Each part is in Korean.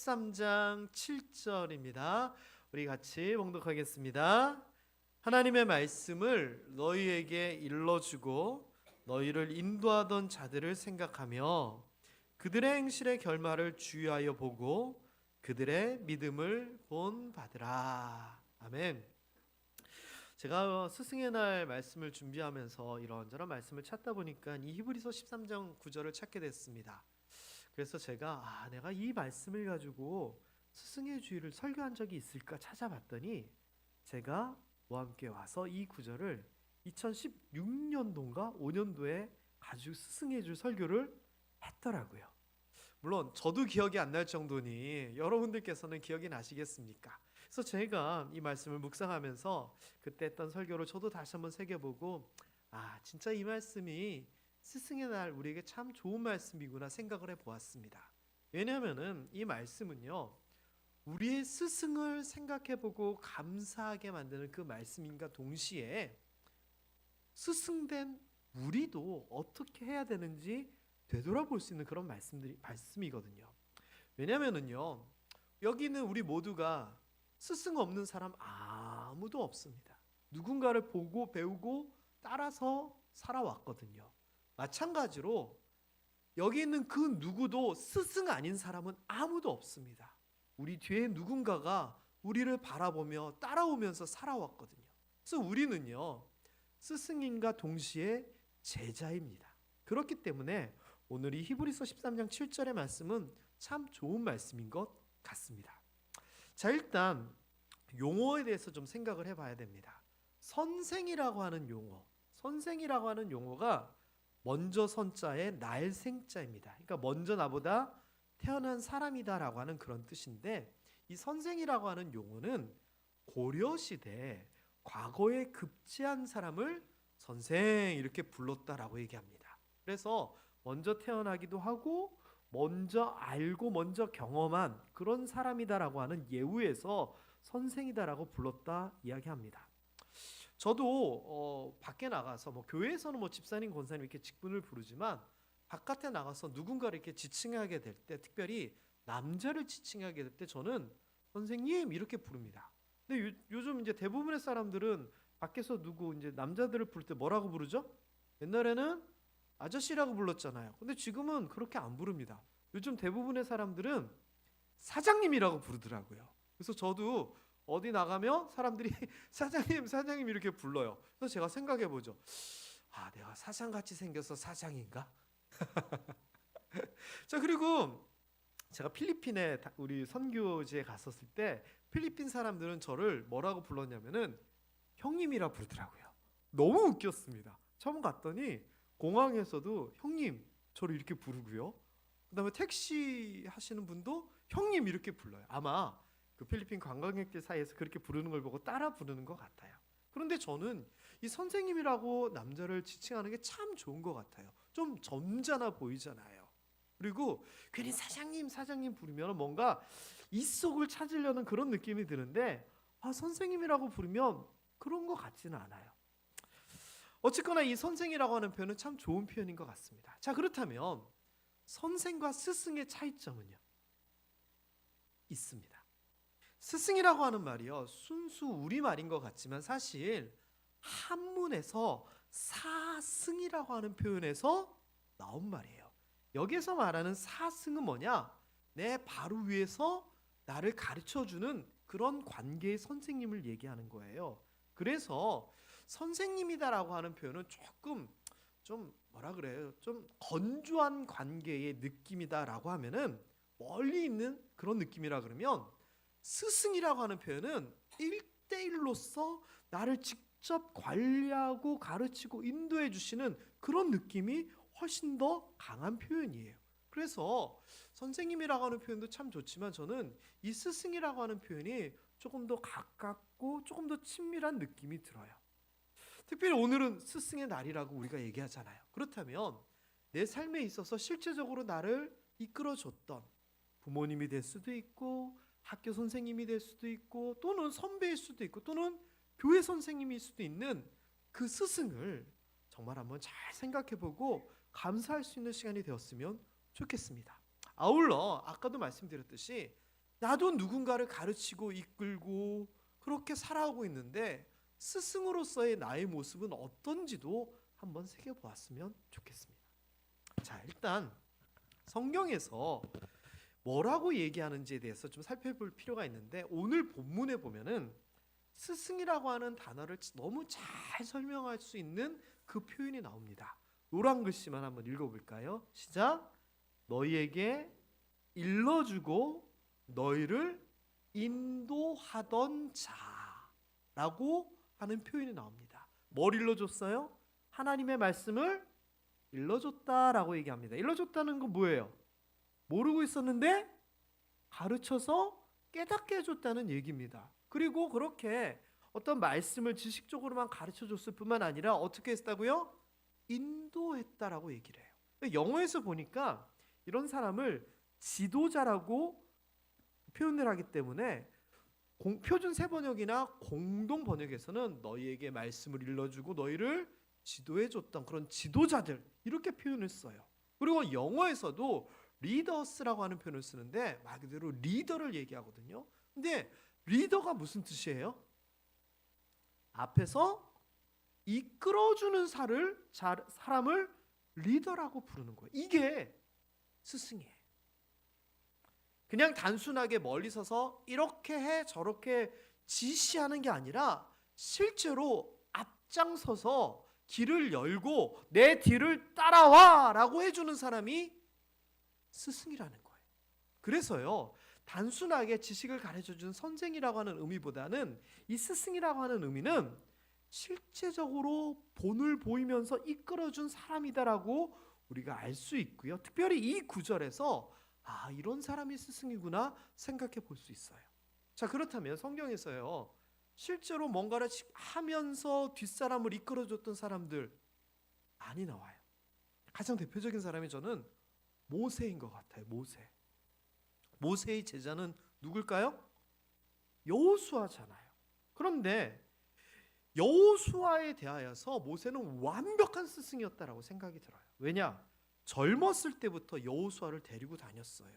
13장 7절입니다. 우리 같이 봉독하겠습니다. 하나님의 말씀을 너희에게 일러주고 너희를 인도하던 자들을 생각하며 그들의 행실의 결말을 주의하여 보고 그들의 믿음을 본받으라. 아멘. 제가 스승의 날 말씀을 준비하면서 이런저런 말씀을 찾다 보니까 이 히브리서 13장 9절을 찾게 됐습니다. 그래서 제가 내가 이 말씀을 가지고 스승의 주의를 설교한 적이 있을까 찾아봤더니 제가 와 함께 와서 이 구절을 2016년도인가 5년도에 가지고 스승의 주의 설교를 했더라고요. 물론 저도 기억이 안 날 정도니 여러분들께서는 기억이 나시겠습니까? 그래서 제가 이 말씀을 묵상하면서 그때 했던 설교를 저도 다시 한번 새겨보고 진짜 이 말씀이 스승의 날 우리에게 참 좋은 말씀이구나 생각을 해보았습니다. 왜냐하면 이 말씀은요 우리의 스승을 생각해보고 감사하게 만드는 그 말씀인가 동시에 스승된 우리도 어떻게 해야 되는지 되돌아볼 수 있는 그런 말씀이거든요. 왜냐하면요 여기 있는 우리 모두가 스승 없는 사람 아무도 없습니다. 누군가를 보고 배우고 따라서 살아왔거든요. 마찬가지로 여기 있는 그 누구도 스승 아닌 사람은 아무도 없습니다. 우리 뒤에 누군가가 우리를 바라보며 따라오면서 살아왔거든요. 그래서 우리는요 스승인과 동시에 제자입니다. 그렇기 때문에 오늘 이 히브리서 13장 7절의 말씀은 참 좋은 말씀인 것 같습니다. 자, 일단 용어에 대해서 좀 생각을 해봐야 됩니다. 선생이라고 하는 용어가 먼저 선자의 날생자입니다. 그러니까 먼저 나보다 태어난 사람이다라고 하는 그런 뜻인데, 이 선생이라고 하는 용어는 고려시대 과거에 급제한 사람을 선생 이렇게 불렀다라고 얘기합니다. 그래서 먼저 태어나기도 하고 먼저 알고 먼저 경험한 그런 사람이다라고 하는 예우에서 선생이다라고 불렀다 이야기합니다. 저도 밖에 나가서 교회에서는 집사님, 권사님 이렇게 직분을 부르지만 바깥에 나가서 누군가를 이렇게 지칭하게 될 때, 특별히 남자를 지칭하게 될 때 저는 선생님 이렇게 부릅니다. 근데 요즘 이제 대부분의 사람들은 밖에서 누구 이제 남자들을 부를 때 뭐라고 부르죠? 옛날에는 아저씨라고 불렀잖아요. 근데 지금은 그렇게 안 부릅니다. 요즘 대부분의 사람들은 사장님이라고 부르더라고요. 그래서 저도 어디 나가면 사람들이 사장님 이렇게 불러요. 그래서 제가 생각해 보죠. 내가 사장같이 생겨서 사장인가? 자, 그리고 제가 필리핀에 우리 선교지에 갔었을 때 필리핀 사람들은 저를 뭐라고 불렀냐면은 형님이라 부르더라고요. 너무 웃겼습니다. 처음 갔더니 공항에서도 형님 저를 이렇게 부르고요. 그다음에 택시 하시는 분도 형님 이렇게 불러요. 아마 그 필리핀 관광객들 사이에서 그렇게 부르는 걸 보고 따라 부르는 것 같아요. 그런데 저는 이 선생님이라고 남자를 지칭하는 게 참 좋은 것 같아요. 좀 점잖아 보이잖아요. 그리고 괜히 사장님 부르면 뭔가 입속을 찾으려는 그런 느낌이 드는데 선생님이라고 부르면 그런 것 같지는 않아요. 어쨌거나 이 선생이라고 하는 표현은 참 좋은 표현인 것 같습니다. 자, 그렇다면 선생과 스승의 차이점은요? 있습니다. 스승이라고 하는 말이요 순수 우리말인 것 같지만 사실 한문에서 사승이라고 하는 표현에서 나온 말이에요. 여기서 말하는 사승은 뭐냐? 내 바로 위에서 나를 가르쳐주는 그런 관계의 선생님을 얘기하는 거예요. 그래서 선생님이다라고 하는 표현은 조금 좀 좀 건조한 관계의 느낌이다라고 하면은 멀리 있는 그런 느낌이라 그러면 스승이라고 하는 표현은 1대1로서 나를 직접 관리하고 가르치고 인도해 주시는 그런 느낌이 훨씬 더 강한 표현이에요. 그래서 선생님이라고 하는 표현도 참 좋지만 저는 이 스승이라고 하는 표현이 조금 더 가깝고 조금 더 친밀한 느낌이 들어요. 특별히 오늘은 스승의 날이라고 우리가 얘기하잖아요. 그렇다면 내 삶에 있어서 실제적으로 나를 이끌어줬던 부모님이 될 수도 있고 학교 선생님이 될 수도 있고 또는 선배일 수도 있고 또는 교회 선생님일 수도 있는 그 스승을 정말 한번 잘 생각해보고 감사할 수 있는 시간이 되었으면 좋겠습니다. 아울러 아까도 말씀드렸듯이 나도 누군가를 가르치고 이끌고 그렇게 살아오고 있는데 스승으로서의 나의 모습은 어떤지도 한번 새겨보았으면 좋겠습니다. 자, 일단 성경에서 뭐라고 얘기하는지에 대해서 좀 살펴볼 필요가 있는데, 오늘 본문에 보면은 스승이라고 하는 단어를 너무 잘 설명할 수 있는 그 표현이 나옵니다. 노란 글씨만 한번 읽어볼까요? 시작. 너희에게 일러주고 너희를 인도하던 자라고 하는 표현이 나옵니다. 뭘 일러줬어요? 하나님의 말씀을 일러줬다라고 얘기합니다. 일러줬다는 건 뭐예요? 모르고 있었는데 가르쳐서 깨닫게 해줬다는 얘기입니다. 그리고 그렇게 어떤 말씀을 지식적으로만 가르쳐줬을 뿐만 아니라 어떻게 했다고요? 인도했다라고 얘기를 해요. 영어에서 보니까 이런 사람을 지도자라고 표현을 하기 때문에 표준 세번역이나 공동 번역에서는 너희에게 말씀을 일러주고 너희를 지도해줬던 그런 지도자들, 이렇게 표현을 써요. 그리고 영어에서도 리더스라고 하는 표현을 쓰는데 말 그대로 리더를 얘기하거든요. 근데 리더가 무슨 뜻이에요? 앞에서 이끌어주는 사람을 리더라고 부르는 거예요. 이게 스승이에요. 그냥 단순하게 멀리 서서 이렇게 해 저렇게 지시하는 게 아니라 실제로 앞장서서 길을 열고 내 뒤를 따라와 라고 해주는 사람이 스승이라는 거예요. 그래서요, 단순하게 지식을 가르쳐준 선생이라고 하는 의미보다는 이 스승이라고 하는 의미는 실제적으로 본을 보이면서 이끌어준 사람이다라고 우리가 알 수 있고요. 특별히 이 구절에서 이런 사람이 스승이구나 생각해 볼 수 있어요. 자, 그렇다면 성경에서요, 실제로 뭔가를 하면서 뒷사람을 이끌어줬던 사람들 많이 나와요. 가장 대표적인 사람이 저는 모세인 것 같아요. 모세의 제자는 누굴까요? 여호수아잖아요. 그런데 여호수아에 대하여서 모세는 완벽한 스승이었다라고 생각이 들어요. 왜냐? 젊었을 때부터 여호수아를 데리고 다녔어요.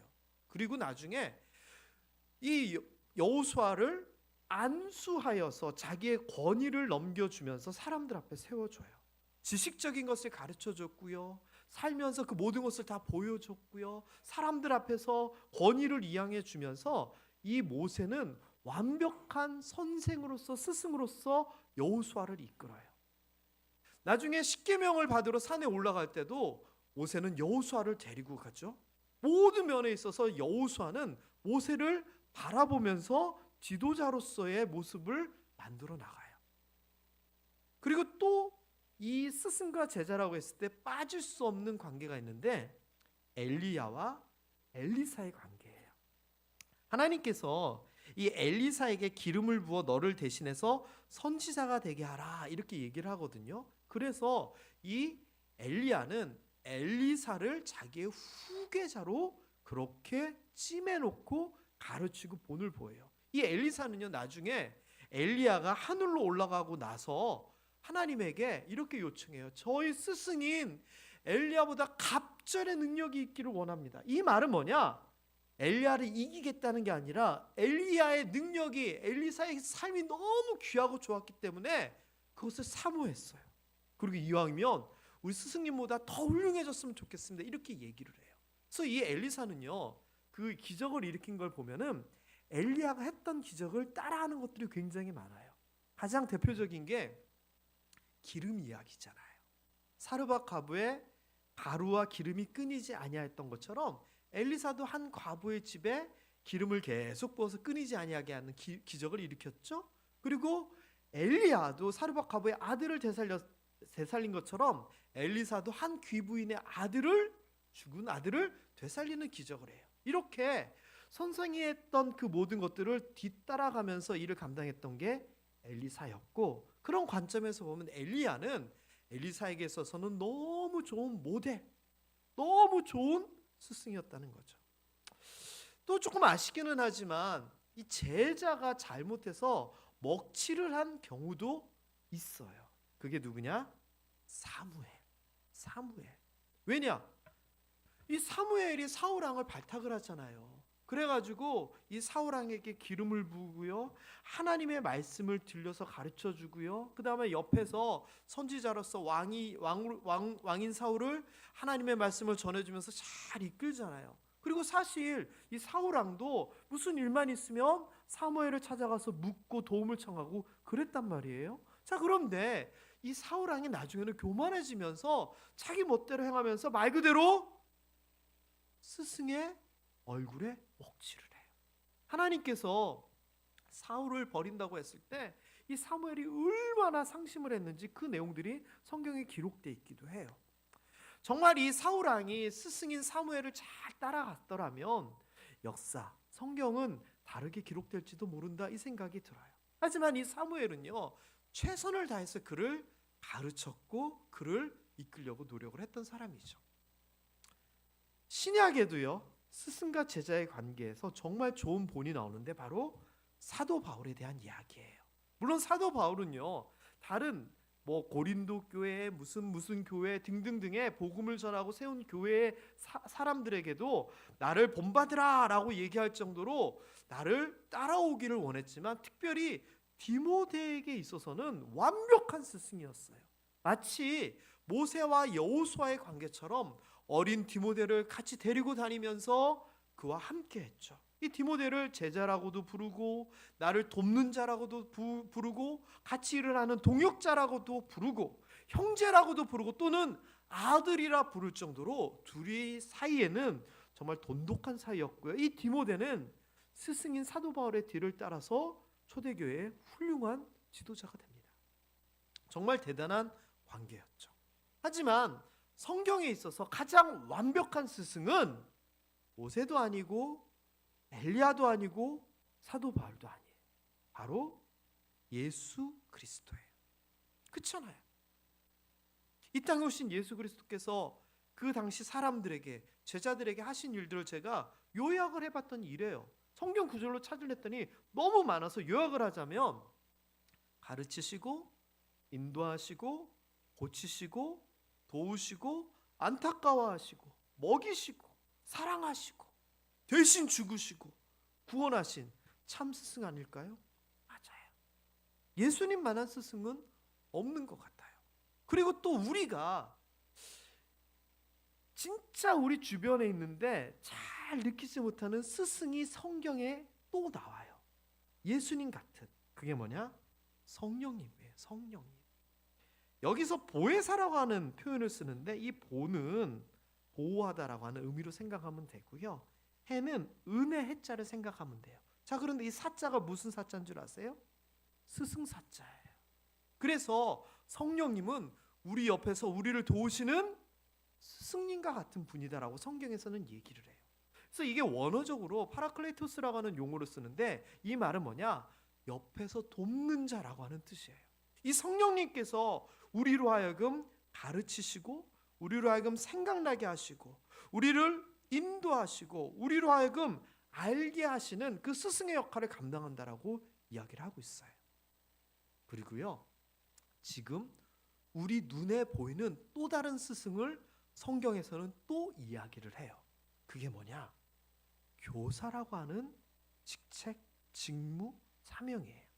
그리고 나중에 이 여호수아를 안수하여서 자기의 권위를 넘겨주면서 사람들 앞에 세워줘요. 지식적인 것을 가르쳐줬고요. 살면서 그 모든 것을 다 보여줬고요. 사람들 앞에서 권위를 이양해주면서 이 모세는 완벽한 선생으로서 스승으로서 여호수아를 이끌어요. 나중에 십계명을 받으러 산에 올라갈 때도 모세는 여호수아를 데리고 가죠. 모든 면에 있어서 여호수아는 모세를 바라보면서 지도자로서의 모습을 만들어 나가요. 그리고 또 이 스승과 제자라고 했을 때 빠질 수 없는 관계가 있는데 엘리야와 엘리사의 관계예요. 하나님께서 이 엘리사에게 기름을 부어 너를 대신해서 선지자가 되게 하라 이렇게 얘기를 하거든요. 그래서 이 엘리야는 엘리사를 자기의 후계자로 그렇게 찜해놓고 가르치고 본을 보여요. 이 엘리사는요, 나중에 엘리야가 하늘로 올라가고 나서 하나님에게 이렇게 요청해요. 저희 스승인 엘리야보다 갑절의 능력이 있기를 원합니다. 이 말은 뭐냐? 엘리야를 이기겠다는 게 아니라 엘리야의 능력이, 엘리사의 삶이 너무 귀하고 좋았기 때문에 그것을 사모했어요. 그리고 이왕이면 우리 스승님보다 더 훌륭해졌으면 좋겠습니다. 이렇게 얘기를 해요. 그래서 이 엘리사는요, 그 기적을 일으킨 걸 보면은 엘리야가 했던 기적을 따라하는 것들이 굉장히 많아요. 가장 대표적인 게 기름 이야기잖아요. 사르밧 과부의 가루와 기름이 끊이지 아니하였던 것처럼 엘리사도 한 과부의 집에 기름을 계속 부어서 끊이지 아니하게 하는 기적을 일으켰죠. 그리고 엘리야도 사르밧 과부의 아들을 되살린 것처럼 엘리사도 한 귀부인의 죽은 아들을 되살리는 기적을 해요. 이렇게 선생이 했던 그 모든 것들을 뒤따라가면서 일을 감당했던 게 엘리사였고, 그런 관점에서 보면 엘리야는 엘리사에게 있어서는 너무 좋은 모델, 너무 좋은 스승이었다는 거죠. 또 조금 아쉽기는 하지만 이 제자가 잘못해서 먹칠을 한 경우도 있어요. 그게 누구냐? 사무엘. 왜냐? 이 사무엘이 사울 왕을 발탁을 하잖아요. 그래가지고 이 사울왕에게 기름을 부으고요, 하나님의 말씀을 들려서 가르쳐 주고요, 그 다음에 옆에서 선지자로서 왕인 사울을 하나님의 말씀을 전해주면서 잘 이끌잖아요. 그리고 사실 이 사울왕도 무슨 일만 있으면 사무엘을 찾아가서 묻고 도움을 청하고 그랬단 말이에요. 자, 그런데 이 사울왕이 나중에는 교만해지면서 자기 멋대로 행하면서 말 그대로 스승의 얼굴에 먹칠을 해요. 하나님께서 사울을 버린다고 했을 때 이 사무엘이 얼마나 상심을 했는지 그 내용들이 성경에 기록되어 있기도 해요. 정말 이 사울왕이 스승인 사무엘을 잘 따라갔더라면 역사, 성경은 다르게 기록될지도 모른다, 이 생각이 들어요. 하지만 이 사무엘은요, 최선을 다해서 그를 가르쳤고 그를 이끌려고 노력을 했던 사람이죠. 신약에도요, 스승과 제자의 관계에서 정말 좋은 본이 나오는데 바로 사도 바울에 대한 이야기예요. 물론 사도 바울은요, 다른 고린도 교회, 무슨 교회 등등등의 복음을 전하고 세운 교회의 사람들에게도 나를 본받으라 라고 얘기할 정도로 나를 따라오기를 원했지만, 특별히 디모데에게 있어서는 완벽한 스승이었어요. 마치 모세와 여호수아의 관계처럼 어린 디모데를 같이 데리고 다니면서 그와 함께 했죠. 이 디모데를 제자라고도 부르고, 나를 돕는 자라고도 부르고, 같이 일을 하는 동역자라고도 부르고, 형제라고도 부르고, 또는 아들이라 부를 정도로 둘이 사이에는 정말 돈독한 사이였고요. 이 디모데는 스승인 사도 바울의 뒤를 따라서 초대교회의 훌륭한 지도자가 됩니다. 정말 대단한 관계였죠. 하지만 성경에 있어서 가장 완벽한 스승은 모세도 아니고 엘리야도 아니고 사도 바울도 아니에요. 바로 예수 그리스도예요. 그렇잖아요. 이 땅에 오신 예수 그리스도께서 그 당시 사람들에게, 제자들에게 하신 일들을 제가 요약을 해봤더니 이래요. 성경 구절로 찾으랬더니 너무 많아서 요약을 하자면, 가르치시고 인도하시고 고치시고 도우시고 안타까워하시고 먹이시고 사랑하시고 대신 죽으시고 구원하신 참 스승 아닐까요? 맞아요. 예수님만한 스승은 없는 것 같아요. 그리고 또 우리가 진짜 우리 주변에 있는데 잘 느끼지 못하는 스승이 성경에 또 나와요. 예수님 같은. 그게 뭐냐? 성령님이에요. 성령님. 여기서 보혜사라고 하는 표현을 쓰는데, 이 보는 보호하다라고 하는 의미로 생각하면 되고요, 해는 은혜 해자를 생각하면 돼요. 자, 그런데 이 사자가 무슨 사자인 줄 아세요? 스승 사자예요. 그래서 성령님은 우리 옆에서 우리를 도우시는 스승님과 같은 분이다라고 성경에서는 얘기를 해요. 그래서 이게 원어적으로 파라클레토스라고 하는 용어를 쓰는데, 이 말은 뭐냐? 옆에서 돕는 자라고 하는 뜻이에요. 이 성령님께서 우리로 하여금 가르치시고, 우리로 하여금 생각나게 하시고, 우리를 인도하시고, 우리로 하여금 알게 하시는 그 스승의 역할을 감당한다라고 이야기를 하고 있어요. 그리고요, 지금 우리 눈에 보이는 또 다른 스승을 성경에서는 또 이야기를 해요. 그게 뭐냐? 교사라고 하는 직책, 직무, 사명이에요.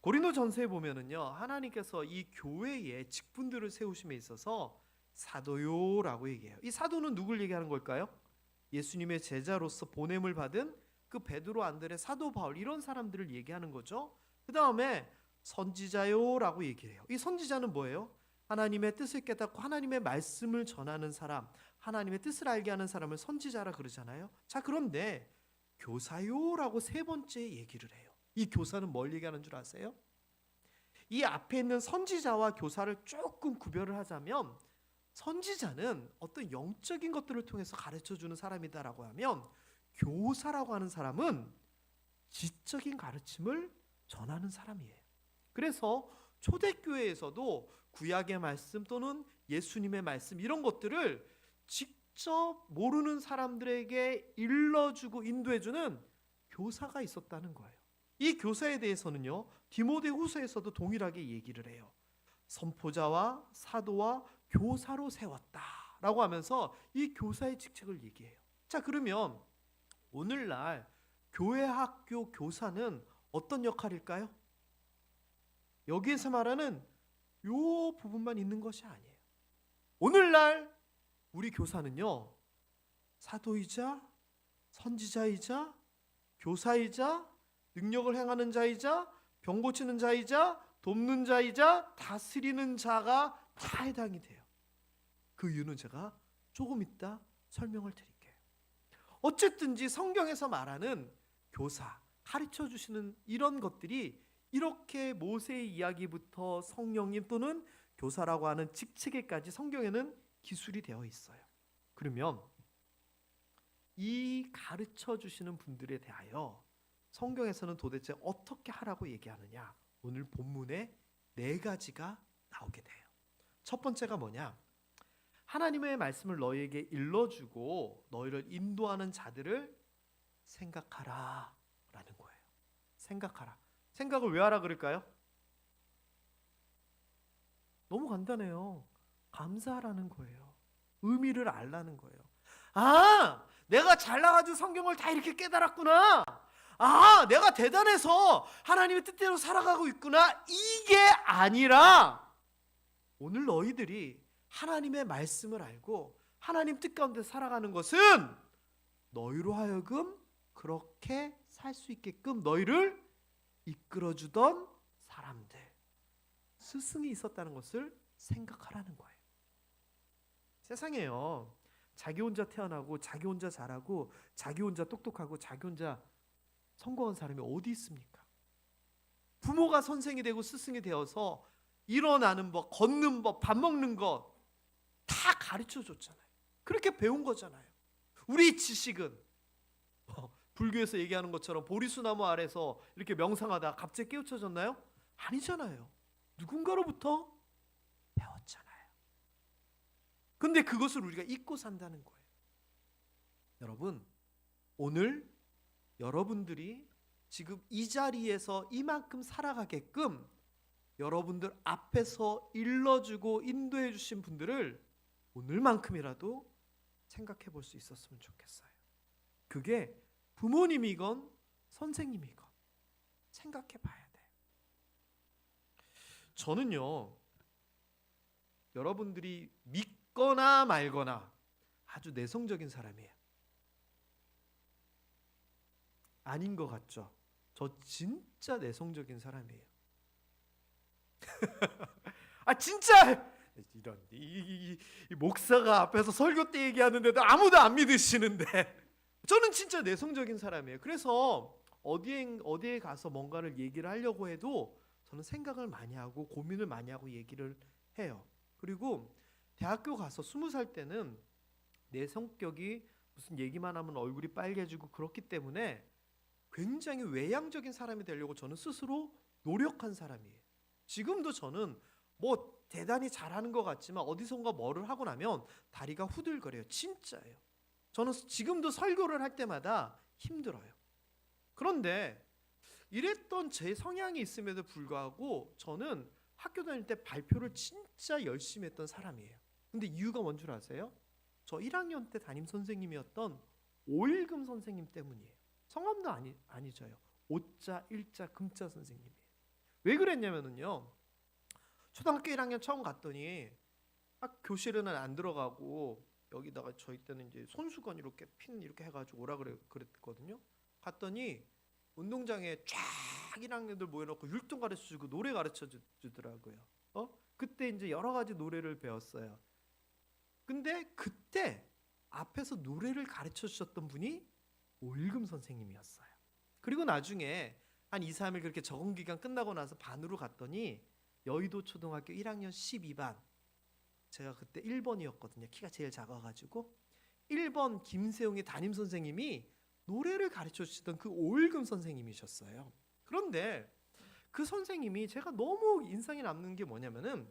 고린도전서에 보면은요, 하나님께서 이 교회에 직분들을 세우심에 있어서 사도요라고 얘기해요. 이 사도는 누굴 얘기하는 걸까요? 예수님의 제자로서 보냄을 받은 그 베드로, 안드레, 사도 바울, 이런 사람들을 얘기하는 거죠. 그 다음에 선지자요라고 얘기해요. 이 선지자는 뭐예요? 하나님의 뜻을 깨닫고 하나님의 말씀을 전하는 사람, 하나님의 뜻을 알게 하는 사람을 선지자라 그러잖아요. 자, 그런데 교사요라고 세 번째 얘기를 해요. 이 교사는 뭘 얘기하는 줄 아세요? 이 앞에 있는 선지자와 교사를 조금 구별을 하자면, 선지자는 어떤 영적인 것들을 통해서 가르쳐주는 사람이다라고 하면, 교사라고 하는 사람은 지적인 가르침을 전하는 사람이에요. 그래서 초대교회에서도 구약의 말씀 또는 예수님의 말씀, 이런 것들을 직접 모르는 사람들에게 일러주고 인도해주는 교사가 있었다는 거예요. 이 교사에 대해서는요, 디모데후서에서도 동일하게 얘기를 해요. 선포자와 사도와 교사로 세웠다라고 하면서 이 교사의 직책을 얘기해요. 자, 그러면 오늘날 교회 학교 교사는 어떤 역할일까요? 여기에서 말하는 요 부분만 있는 것이 아니에요. 오늘날 우리 교사는요, 사도이자 선지자이자 교사이자 능력을 행하는 자이자 병 고치는 자이자 돕는 자이자 다스리는 자가 다 해당이 돼요. 그 이유는 제가 조금 이따 설명을 드릴게요. 어쨌든지 성경에서 말하는 교사, 가르쳐 주시는 이런 것들이 이렇게 모세의 이야기부터 성령님 또는 교사라고 하는 직책에까지 성경에는 기술이 되어 있어요. 그러면 이 가르쳐 주시는 분들에 대하여 성경에서는 도대체 어떻게 하라고 얘기하느냐? 오늘 본문에 4가지가 나오게 돼요. 첫 번째가 뭐냐? 하나님의 말씀을 너희에게 일러주고 너희를 인도하는 자들을 생각하라 라는 거예요. 생각하라. 생각을 왜 하라 그럴까요? 너무 간단해요. 감사하라는 거예요. 의미를 알라는 거예요. 아, 내가 잘나가지고 성경을 다 이렇게 깨달았구나. 아, 내가 대단해서 하나님의 뜻대로 살아가고 있구나. 이게 아니라 오늘 너희들이 하나님의 말씀을 알고 하나님 뜻 가운데 살아가는 것은 너희로 하여금 그렇게 살 수 있게끔 너희를 이끌어주던 사람들, 스승이 있었다는 것을 생각하라는 거예요. 세상에요, 자기 혼자 태어나고 자기 혼자 잘하고 자기 혼자 똑똑하고 자기 혼자 성공한 사람이 어디 있습니까? 부모가 선생이 되고 스승이 되어서 일어나는 법, 걷는 법, 밥 먹는 것 다 가르쳐 줬잖아요. 그렇게 배운 거잖아요. 우리 지식은 불교에서 얘기하는 것처럼 보리수나무 아래서 이렇게 명상하다 갑자기 깨우쳐졌나요? 아니잖아요. 누군가로부터 배웠잖아요. 근데 그것을 우리가 잊고 산다는 거예요. 여러분, 오늘 여러분들이 지금 이 자리에서 이만큼 살아가게끔 여러분들 앞에서 일러주고 인도해 주신 분들을 오늘만큼이라도 생각해 볼 수 있었으면 좋겠어요. 그게 부모님이건 선생님이건 생각해 봐야 돼요. 저는요, 여러분들이 믿거나 말거나 아주 내성적인 사람이에요. 아닌 것 같죠? 저 진짜 내성적인 사람이에요. 아, 진짜 이런 이 목사가 앞에서 설교 때 얘기하는데도 아무도 안 믿으시는데 저는 진짜 내성적인 사람이에요. 그래서 어디에 가서 뭔가를 얘기를 하려고 해도 저는 생각을 많이 하고 고민을 많이 하고 얘기를 해요. 그리고 대학교 가서 20살 때는 내 성격이 무슨 얘기만 하면 얼굴이 빨개지고 그렇기 때문에 굉장히 외향적인 사람이 되려고 저는 스스로 노력한 사람이에요. 지금도 저는 뭐 대단히 잘하는 것 같지만 어디선가 뭐를 하고 나면 다리가 후들거려요. 진짜예요. 저는 지금도 설교를 할 때마다 힘들어요. 그런데 이랬던 제 성향이 있음에도 불구하고 저는 학교 다닐 때 발표를 진짜 열심히 했던 사람이에요. 근데 이유가 뭔 줄 아세요? 저 1학년 때 담임 선생님이었던 오일금 선생님 때문이에요. 성함도 아니죠요. 오자, 일자, 금자 선생님이에요. 왜 그랬냐면요, 초등학교 1학년 처음 갔더니 교실에는 안 들어가고 여기다가 저희 때는 이제 손수건 이렇게 핀 이렇게 해가지고 오라 그랬거든요. 갔더니 운동장에 쫙 1학년들 모여놓고 율동 가르쳐주고 노래 가르쳐주더라고요. 그때 이제 여러 가지 노래를 배웠어요. 근데 그때 앞에서 노래를 가르쳐주셨던 분이 오일금 선생님이었어요. 그리고 나중에 한 2, 3일 그렇게 적응 기간 끝나고 나서 반으로 갔더니 여의도 초등학교 1학년 12반, 제가 그때 1번이었거든요. 키가 제일 작아가지고 1번 김세용의 담임 선생님이 노래를 가르쳐 주시던 그 오일금 선생님이셨어요. 그런데 그 선생님이 제가 너무 인상이 남는 게 뭐냐면은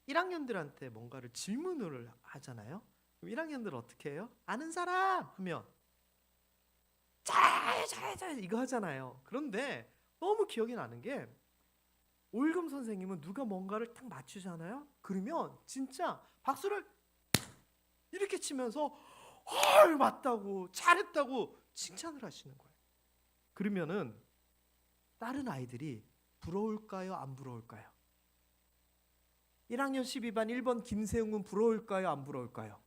1학년들한테 뭔가를 질문을 하잖아요. 그럼 1학년들 어떻게 해요? 아는 사람 하면 잘 이거 하잖아요. 그런데 너무 기억이 나는 게 오일금 선생님은 누가 뭔가를 딱 맞추잖아요. 그러면 진짜 박수를 이렇게 치면서 헐 맞다고 잘했다고 칭찬을 하시는 거예요. 그러면은 다른 아이들이 부러울까요? 안 부러울까요? 1학년 12반 1번 김세웅은 부러울까요? 안 부러울까요?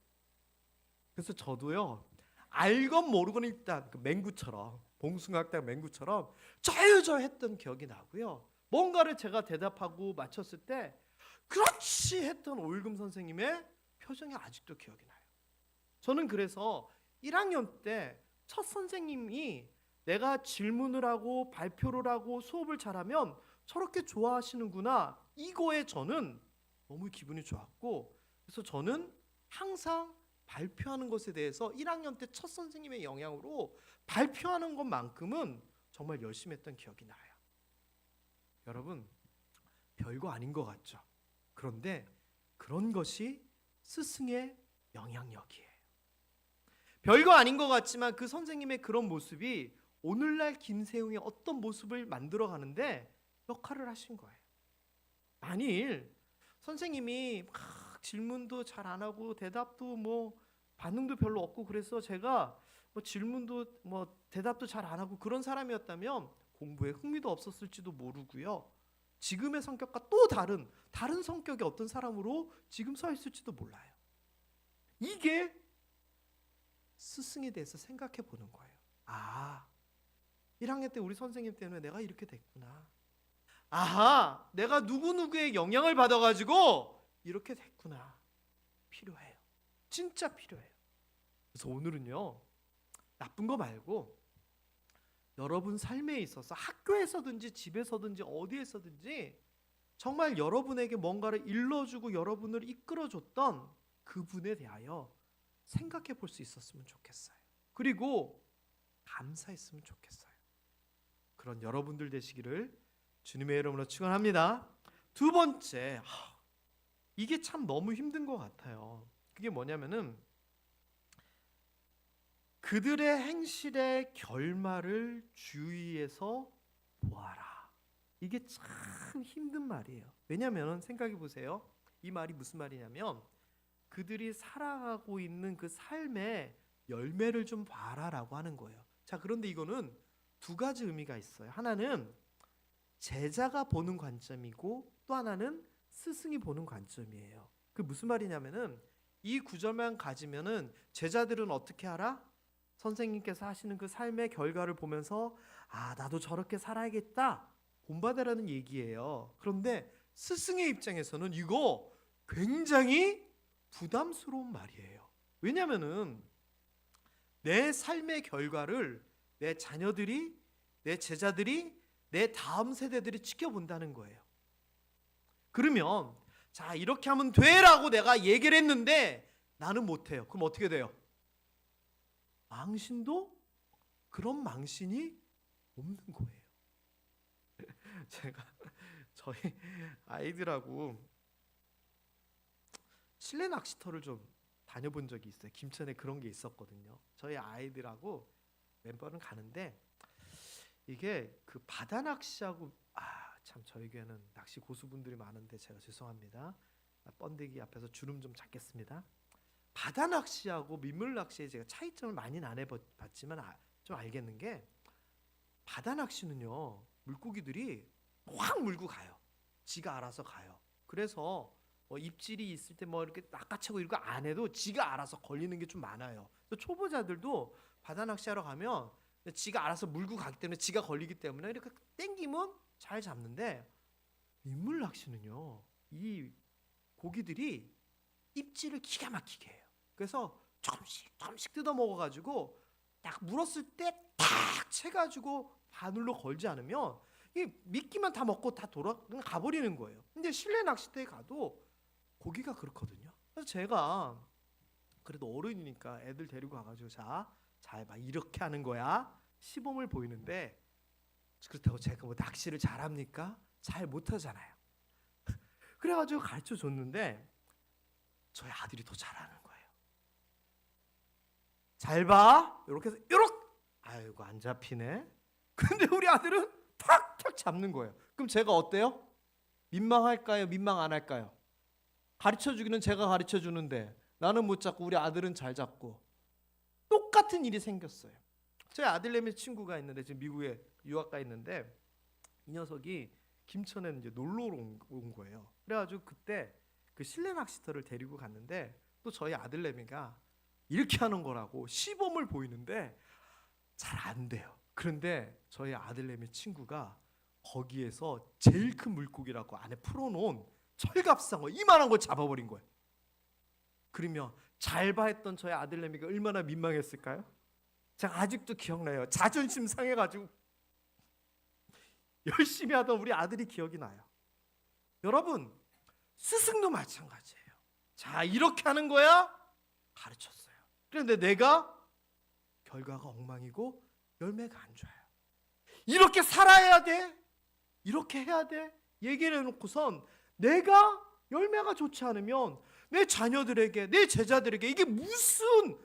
그래서 저도요 알건 모르건 일단 그 맹구처럼 봉숭아학당 맹구처럼 좌유좌했던 기억이 나고요. 뭔가를 제가 대답하고 맞췄을 때 그렇지 했던 오일금 선생님의 표정이 아직도 기억이 나요. 저는 그래서 1학년 때 첫 선생님이 내가 질문을 하고 발표를 하고 수업을 잘하면 저렇게 좋아하시는구나 이거에 저는 너무 기분이 좋았고, 그래서 저는 항상 발표하는 것에 대해서 1학년 때 첫 선생님의 영향으로 발표하는 것만큼은 정말 열심히 했던 기억이 나요. 여러분 별거 아닌 것 같죠? 그런데 그런 것이 스승의 영향력이에요. 별거 아닌 것 같지만 그 선생님의 그런 모습이 오늘날 김세웅의 어떤 모습을 만들어가는데 역할을 하신 거예요. 만일 선생님이 막 질문도 잘 안 하고 대답도 뭐 반응도 별로 없고 그래서 제가 뭐 질문도 뭐 대답도 잘 안 하고 그런 사람이었다면 공부에 흥미도 없었을지도 모르고요. 지금의 성격과 또 다른 성격의 어떤 사람으로 지금 서 있을지도 몰라요. 이게 스승에 대해서 생각해 보는 거예요. 아, 1학년 때 우리 선생님 때문에 내가 이렇게 됐구나. 아하, 내가 누구누구의 영향을 받아가지고 이렇게 됐구나. 필요해요. 진짜 필요해요. 그래서 오늘은요, 나쁜 거 말고 여러분 삶에 있어서 학교에서든지 집에서든지 어디에서든지 정말 여러분에게 뭔가를 일러주고 여러분을 이끌어줬던 그분에 대하여 생각해 볼 수 있었으면 좋겠어요. 그리고 감사했으면 좋겠어요. 그런 여러분들 되시기를 주님의 이름으로 축원합니다. 두 번째, 이게 참 너무 힘든 것 같아요. 그게 뭐냐면은 그들의 행실의 결말을 주의해서 보아라. 이게 참 힘든 말이에요. 왜냐하면 생각해 보세요. 이 말이 무슨 말이냐면 그들이 살아가고 있는 그 삶의 열매를 좀 봐라라고 하는 거예요. 자, 그런데 이거는 두 가지 의미가 있어요. 하나는 제자가 보는 관점이고 또 하나는 스승이 보는 관점이에요. 그 무슨 말이냐면은 이 구절만 가지면은 제자들은 어떻게 알아? 선생님께서 하시는 그 삶의 결과를 보면서 아, 나도 저렇게 살아야겠다 본받으라는 얘기예요. 그런데 스승의 입장에서는 이거 굉장히 부담스러운 말이에요. 왜냐면은 내 삶의 결과를 내 자녀들이, 내 제자들이, 내 다음 세대들이 지켜본다는 거예요. 그러면 자, 이렇게 하면 돼라고 내가 얘기를 했는데 나는 못해요. 그럼 어떻게 돼요? 망신도 그런 망신이 없는 거예요. 제가 저희 아이들하고 실내 낚시터를 좀 다녀본 적이 있어요. 김천에 그런 게 있었거든요. 저희 아이들하고 멤버는 가는데 이게 그 바다 낚시하고 참 저희 교회는 낚시 고수분들이 많은데 제가 죄송합니다. 번데기 앞에서 주름 좀 잡겠습니다. 바다 낚시하고 민물 낚시에 제가 차이점을 많이는 안 해봤지만 좀 알겠는 게 바다 낚시는요 물고기들이 확 물고 가요. 지가 알아서 가요. 그래서 뭐 입질이 있을 때 뭐 이렇게 낚아채고 이런 거 안 해도 지가 알아서 걸리는 게 좀 많아요. 그래서 초보자들도 바다 낚시하러 가면 지가 알아서 물고 가기 때문에 지가 걸리기 때문에 이렇게 땡기면 잘 잡는데 민물 낚시는요 이 고기들이 입질을 기가 막히게 해요. 그래서 조금씩 뜯어 먹어가지고 딱 물었을 때 탁 채가지고 바늘로 걸지 않으면 이 미끼만 다 먹고 다 가버리는 거예요. 근데 실내 낚시터에 가도 고기가 그렇거든요. 그래서 제가 그래도 어른이니까 애들 데리고 가가지고 자, 잘 봐 이렇게 하는 거야 시범을 보이는데 그렇다고 제가 뭐 낚시를 잘합니까? 잘 못하잖아요. 그래가지고 가르쳐 줬는데 저희 아들이 더 잘하는 거예요. 잘 봐 이렇게 해서 요렇게 아이고 안 잡히네. 근데 우리 아들은 탁탁 잡는 거예요. 그럼 제가 어때요? 민망할까요? 민망 안 할까요? 가르쳐 주기는 제가 가르쳐 주는데 나는 못 잡고 우리 아들은 잘 잡고 똑같은 일이 생겼어요. 저희 아들내미 친구가 있는데 지금 미국에 유학 가 있는데 이 녀석이 김천에 이제 놀러 온 거예요. 그래가지고 그때 그 실내 낚시터를 데리고 갔는데 또 저희 아들내미가 이렇게 하는 거라고 시범을 보이는데 잘 안 돼요. 그런데 저희 아들내미 친구가 거기에서 제일 큰 물고기라고 안에 풀어놓은 철갑상어 이만한 걸 잡아버린 거예요. 그러면 잘 봐 했던 저희 아들내미가 얼마나 민망했을까요? 제가 아직도 기억나요. 자존심 상해가지고 열심히 하던 우리 아들이 기억이 나요. 여러분, 스승도 마찬가지예요. 자, 이렇게 하는 거야? 가르쳤어요. 그런데 내가 결과가 엉망이고 열매가 안 좋아요. 이렇게 살아야 돼? 이렇게 해야 돼? 얘기를 해놓고선 내가 열매가 좋지 않으면 내 자녀들에게, 내 제자들에게 이게 무슨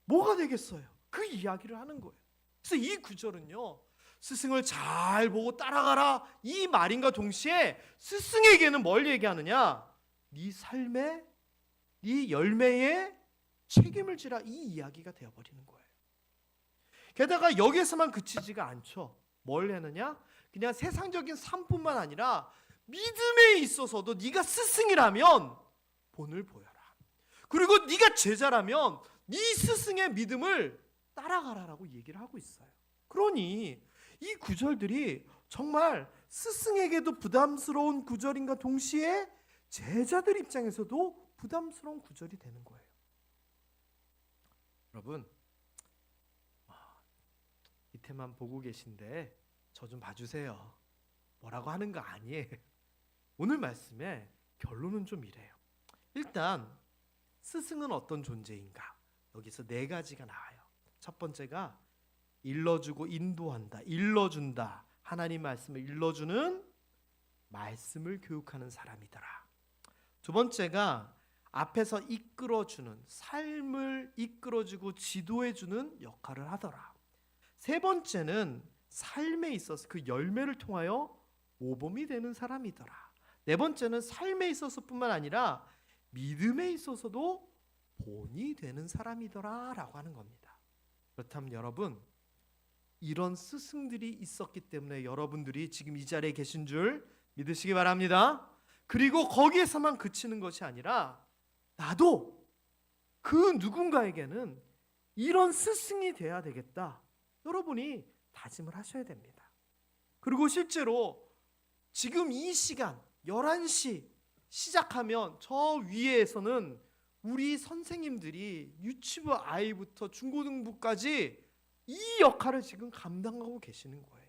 뭐가 되겠어요? 그 이야기를 하는 거예요. 그래서 이 구절은요, 스승을 잘 보고 따라가라 이 말인가 동시에 스승에게는 뭘 얘기하느냐? 네 삶에, 네 열매에 책임을 지라 이 이야기가 되어버리는 거예요. 게다가 여기에서만 그치지가 않죠. 뭘 하느냐? 그냥 세상적인 삶뿐만 아니라 믿음에 있어서도 네가 스승이라면 본을 보여라. 그리고 네가 제자라면 네 스승의 믿음을 따라가라라고 얘기를 하고 있어요. 그러니 이 구절들이 정말 스승에게도 부담스러운 구절인가 동시에 제자들 입장에서도 부담스러운 구절이 되는 거예요. 여러분, 밑에만 보고 계신데 저 좀 봐주세요. 뭐라고 하는 거 아니에요. 오늘 말씀의 결론은 좀 이래요. 일단 스승은 어떤 존재인가? 여기서 네 가지가 나와요. 첫 번째가 일러주고 인도한다, 일러준다. 하나님 말씀을 일러주는 말씀을 교육하는 사람이더라. 두 번째가 앞에서 이끌어주는, 삶을 이끌어주고 지도해주는 역할을 하더라. 세 번째는 삶에 있어서 그 열매를 통하여 모범이 되는 사람이더라. 네 번째는 삶에 있어서뿐만 아니라 믿음에 있어서도 본이 되는 사람이더라 라고 하는 겁니다. 그렇다면 여러분, 이런 스승들이 있었기 때문에 여러분들이 지금 이 자리에 계신 줄 믿으시기 바랍니다. 그리고 거기에서만 그치는 것이 아니라 나도 그 누군가에게는 이런 스승이 돼야 되겠다. 여러분이 다짐을 하셔야 됩니다. 그리고 실제로 지금 이 시간 11시 시작하면 저 위에서는 우리 선생님들이 유치부 아이부터 중고등부까지 이 역할을 지금 감당하고 계시는 거예요.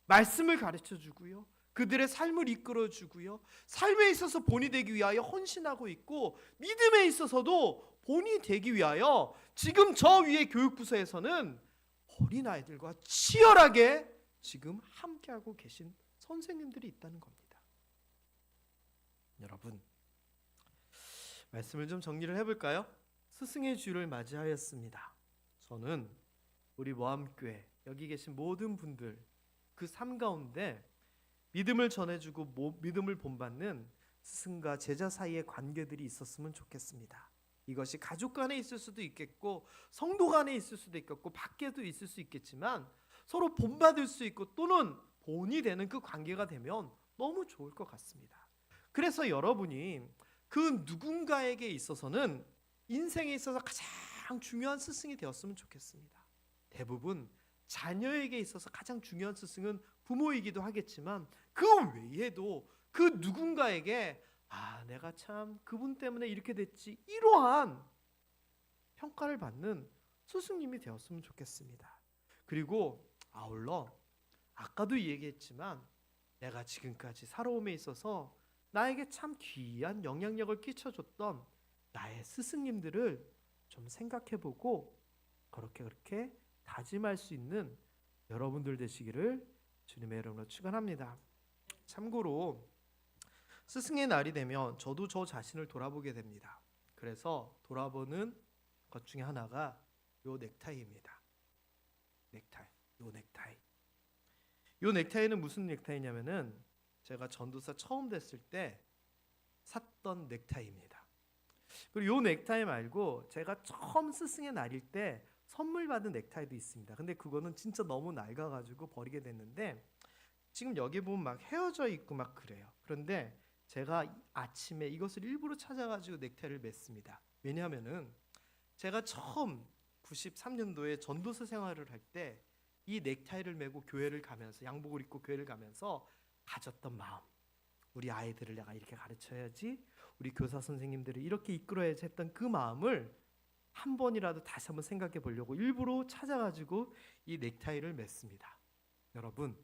말씀을 가르쳐 주고요, 그들의 삶을 이끌어 주고요, 삶에 있어서 본이 되기 위하여 헌신하고 있고 믿음에 있어서도 본이 되기 위하여 지금 저 위에 교육부서에서는 어린아이들과 치열하게 지금 함께하고 계신 선생님들이 있다는 겁니다. 여러분, 말씀을 좀 정리를 해볼까요? 스승의 주를 맞이하였습니다. 저는 우리 모함교회 여기 계신 모든 분들 그 삶 가운데 믿음을 전해주고 믿음을 본받는 스승과 제자 사이의 관계들이 있었으면 좋겠습니다. 이것이 가족 간에 있을 수도 있겠고 성도 간에 있을 수도 있겠고 밖에도 있을 수 있겠지만 서로 본받을 수 있고 또는 본이 되는 그 관계가 되면 너무 좋을 것 같습니다. 그래서 여러분이 그 누군가에게 있어서는 인생에 있어서 가장 중요한 스승이 되었으면 좋겠습니다. 대부분 자녀에게 있어서 가장 중요한 스승은 부모이기도 하겠지만 그 외에도 그 누군가에게 내가 참 그분 때문에 이렇게 됐지, 이러한 평가를 받는 스승님이 되었으면 좋겠습니다. 그리고 아울러 아까도 얘기했지만 내가 지금까지 살아옴에 있어서 나에게 참 귀한 영향력을 끼쳐줬던 나의 스승님들을 좀 생각해보고 그렇게 다짐할 수 있는 여러분들 되시기를 주님의 이름으로 축원합니다. 참고로 스승의 날이 되면 저도 저 자신을 돌아보게 됩니다. 그래서 돌아보는 것 중에 하나가 요 넥타이입니다. 요 넥타이는 무슨 넥타이냐면은 제가 전도사 처음 됐을 때 샀던 넥타이입니다. 그리고 요 넥타이 말고 제가 처음 스승의 날일 때 선물 받은 넥타이도 있습니다. 근데 그거는 진짜 너무 낡아가지고 버리게 됐는데 지금 여기 보면 막 헤어져 있고 막 그래요. 그런데 제가 아침에 이것을 일부러 찾아가지고 넥타이를 맸습니다. 왜냐하면은 제가 처음 93년도에 전도서 생활을 할 때 이 넥타이를 메고 교회를 가면서 양복을 입고 교회를 가면서 가졌던 마음, 우리 아이들을 내가 이렇게 가르쳐야지, 우리 교사 선생님들을 이렇게 이끌어야지 했던 그 마음을 한 번이라도 다시 한번 생각해 보려고 일부러 찾아가지고 이 넥타이를 맸습니다. 여러분,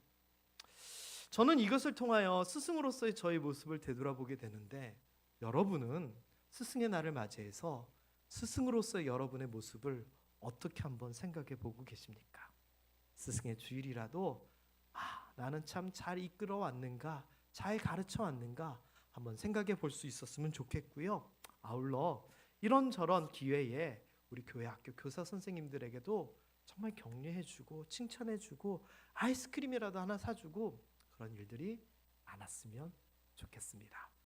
저는 이것을 통하여 스승으로서의 저의 모습을 되돌아보게 되는데, 여러분은 스승의 날을 맞이해서 스승으로서의 여러분의 모습을 어떻게 한번 생각해 보고 계십니까? 스승의 주일이라도 나는 참 잘 이끌어 왔는가, 잘 가르쳐 왔는가 한번 생각해 볼 수 있었으면 좋겠고요. 아울러 이런저런 기회에 우리 교회 학교 교사 선생님들에게도 정말 격려해주고 칭찬해주고 아이스크림이라도 하나 사주고 그런 일들이 많았으면 좋겠습니다.